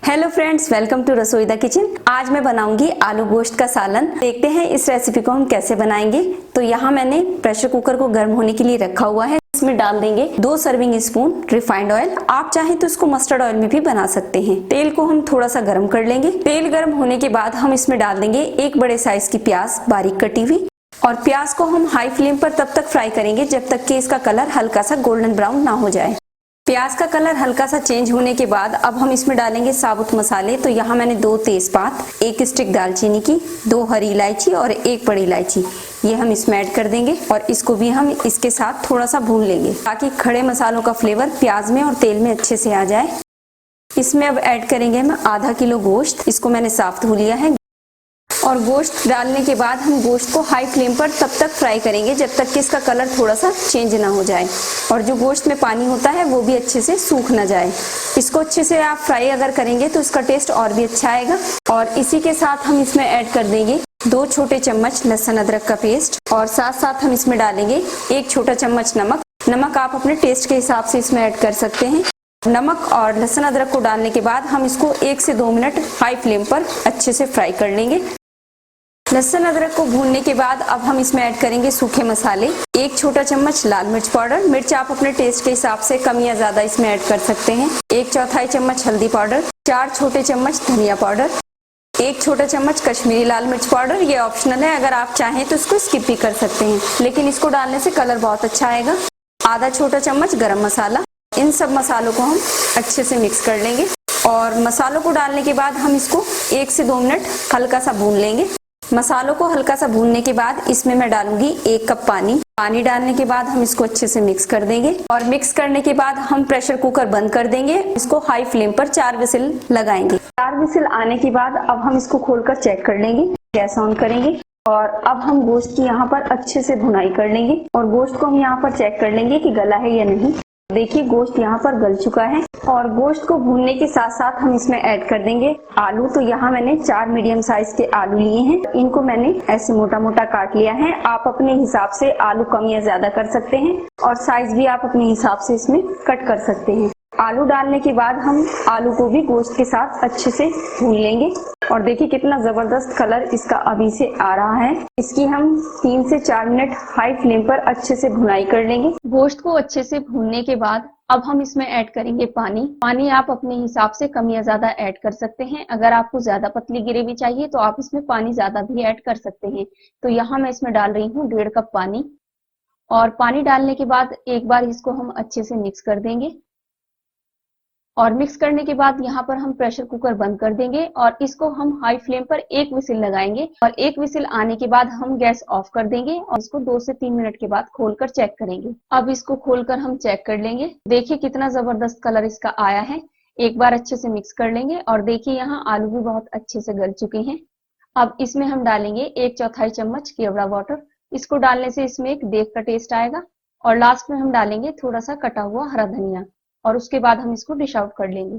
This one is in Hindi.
हेलो फ्रेंड्स, वेलकम टू रसोई द किचन। आज मैं बनाऊंगी आलू गोश्त का सालन। देखते हैं इस रेसिपी को हम कैसे बनाएंगे। तो यहाँ मैंने प्रेशर कुकर को गर्म होने के लिए रखा हुआ है। इसमें डाल देंगे 2 सर्विंग स्पून रिफाइंड ऑयल। आप चाहें तो इसको मस्टर्ड ऑयल में भी बना सकते हैं। तेल को हम थोड़ा सा गर्म कर लेंगे। तेल गर्म होने के बाद हम इसमें डाल देंगे 1 बड़े साइज की प्याज बारीक कटी हुई। और प्याज को हम हाई फ्लेम पर तब तक फ्राई करेंगे जब तक कि इसका कलर हल्का सा गोल्डन ब्राउन ना हो जाए। प्याज का कलर हल्का सा चेंज होने के बाद अब हम इसमें डालेंगे साबुत मसाले। तो यहाँ मैंने 2 तेजपात, 1 स्टिक दालचीनी की, 2 हरी इलायची और 1 बड़ी इलायची, ये हम इसमें ऐड कर देंगे। और इसको भी हम इसके साथ थोड़ा सा भून लेंगे ताकि खड़े मसालों का फ्लेवर प्याज में और तेल में अच्छे से आ जाए। इसमें अब ऐड करेंगे हम आधा किलो गोश्त। इसको मैंने साफ धो लिया है। और गोश्त डालने के बाद हम गोश्त को हाई फ्लेम पर तब तक फ्राई करेंगे जब तक कि इसका कलर थोड़ा सा चेंज ना हो जाए और जो गोश्त में पानी होता है वो भी अच्छे से सूख ना जाए। इसको अच्छे से आप फ्राई अगर करेंगे तो इसका टेस्ट और भी अच्छा आएगा। और इसी के साथ हम इसमें ऐड कर देंगे 2 छोटे चम्मच लहसुन अदरक का पेस्ट और साथ साथ हम इसमें डालेंगे 1 छोटा चम्मच नमक। नमक आप अपने टेस्ट के हिसाब से इसमें ऐड कर सकते हैं। नमक और लहसुन अदरक को डालने के बाद हम इसको 1 से 2 मिनट हाई फ्लेम पर अच्छे से फ्राई कर लेंगे। लहसुन अदरक को भूनने के बाद अब हम इसमें ऐड करेंगे सूखे मसाले। 1 छोटा चम्मच लाल मिर्च पाउडर। मिर्च आप अपने टेस्ट के हिसाब से कम या ज्यादा इसमें ऐड कर सकते हैं। 1 चौथाई चम्मच हल्दी पाउडर, 4 छोटे चम्मच धनिया पाउडर, 1 छोटा चम्मच कश्मीरी लाल मिर्च पाउडर। ये ऑप्शनल है, अगर आप चाहें तो इसको स्किप भी कर सकते हैं, लेकिन इसको डालने से कलर बहुत अच्छा आएगा। आधा छोटा चम्मच गरम मसाला। इन सब मसालों को हम अच्छे से मिक्स कर लेंगे। और मसालों को डालने के बाद हम इसको 1 से 2 मिनट हल्का सा भून लेंगे। मसालों को हल्का सा भूनने के बाद इसमें मैं डालूंगी 1 कप पानी। पानी डालने के बाद हम इसको अच्छे से मिक्स कर देंगे। और मिक्स करने के बाद हम प्रेशर कुकर बंद कर देंगे। इसको हाई फ्लेम पर 4 विसिल लगाएंगे। 4 विसिल आने के बाद अब हम इसको खोलकर चेक कर लेंगे। गैस ऑन करेंगे और अब हम गोश्त की यहाँ पर अच्छे से भुनाई कर लेंगे। और गोश्त को हम यहाँ पर चेक कर लेंगे कि गला है या नहीं। देखिए गोश्त यहाँ पर गल चुका है। और गोश्त को भूनने के साथ साथ हम इसमें ऐड कर देंगे आलू। तो यहाँ मैंने 4 मीडियम साइज के आलू लिए हैं। इनको मैंने ऐसे मोटा मोटा काट लिया है। आप अपने हिसाब से आलू कम या ज्यादा कर सकते हैं और साइज भी आप अपने हिसाब से इसमें कट कर सकते हैं। आलू डालने के बाद हम आलू को भी गोश्त के साथ अच्छे से भून लेंगे। और देखिए कितना जबरदस्त कलर इसका अभी से आ रहा है। इसकी हम 3 से 4 मिनट हाई फ्लेम पर अच्छे से भुनाई कर लेंगे। गोश्त को अच्छे से भूनने के बाद अब हम इसमें ऐड करेंगे पानी। पानी आप अपने हिसाब से कम या ज्यादा ऐड कर सकते हैं। अगर आपको ज्यादा पतली ग्रेवी चाहिए तो आप इसमें पानी ज्यादा भी ऐड कर सकते हैं। तो यहाँ मैं इसमें डाल रही हूँ 1.5 कप पानी। और पानी डालने के बाद एक बार इसको हम अच्छे से मिक्स कर देंगे। और मिक्स करने के बाद यहाँ पर हम प्रेशर कुकर बंद कर देंगे और इसको हम हाई फ्लेम पर 1 विसिल लगाएंगे। और 1 विसिल आने के बाद हम गैस ऑफ कर देंगे और इसको 2 से 3 मिनट के बाद खोलकर चेक करेंगे। अब इसको खोलकर हम चेक कर लेंगे। देखिए कितना जबरदस्त कलर इसका आया है। एक बार अच्छे से मिक्स कर लेंगे। और देखिए यहाँ आलू भी बहुत अच्छे से गल चुके हैं। अब इसमें हम डालेंगे 1 चौथाई चम्मच केवड़ा वाटर। इसको डालने से इसमें एक देग का टेस्ट आएगा। और लास्ट में हम डालेंगे थोड़ा सा कटा हुआ हरा धनिया। और उसके बाद हम इसको डिश आउट कर लेंगे।